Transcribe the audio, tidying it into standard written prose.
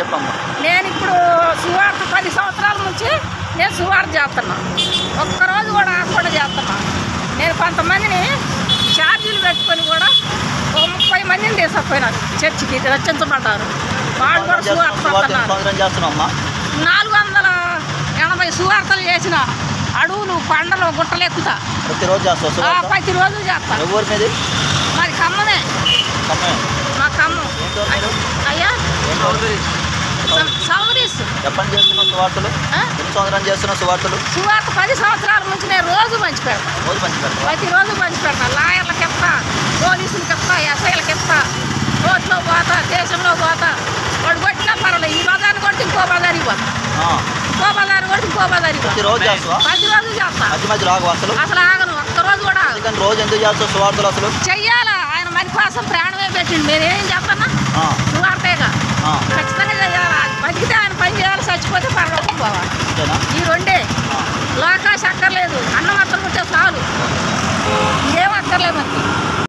చెప్పమ్మా. నేను ఇప్పుడు సువార్త 10 సంవత్సరాల నుంచి నేను సువార్త చేస్తున్నా. ఒక్కరోజు కూడా ఆకుండా చేస్తున్నా. నేను కొంతమందిని ఛార్జీలు పెట్టుకొని కూడా 30 మందిని తీసుకుపోయినారు చర్చికి రచించబడ్డారు. వాళ్ళు కూడా సువార్త చేస్తున్నామ్మా. 480 సువార్తలు చేసిన అడవులు కొండలు గుట్టలు ఎక్కుతా ప్రతిరోజు చేస్తా. ప్రతిరోజు చేస్తా. ఎవరి మీద? మాది ఖమ్మమే. మా ఖమ్మం. అయ్యా సౌదరీస్. ఎప్పటి చేస్తున్నావు సువార్తలు? ఎన్ని సంవత్సరాలు చేస్తున్నావు సువార్తలు? సువార్త 10 సంవత్సరాల నుంచి నేను రోజు పంచి పెడతాను. ప్రతిరోజు పంచి పెడతాను. లాయర్లకి ఇస్తా, పోలీసులకి ఇస్తా, ఎస్ఐలకి ఇస్తా, రోడ్లో పోతా, దేశంలో పోతా. వాడు కొట్టినా పర్వాలేదు. ఈ బజార్ని కొట్టి ఇంకో బజార్కి పోతా, ఇంకో బజార్ కొట్టి ఇంకో బజార్కి పోతా. ప్రతిరోజు చేస్తా. అసలు ఆగను ఒక్కరోజు కూడా. రోజు ఎందుకు చేస్తావు సువార్తలు? అసలు చెయ్యాలా. ఆయన మరి కోసం ప్రాణమే పెట్టిండు. మీరేం చెప్పన్నా సువార్తేగా ఖచ్చితంగా చెయ్యాలా. బతికితే ఆయన పని చేయాలి, చచ్చిపోతే పర్వాలేదు పోవాలి. ఈ రెండే.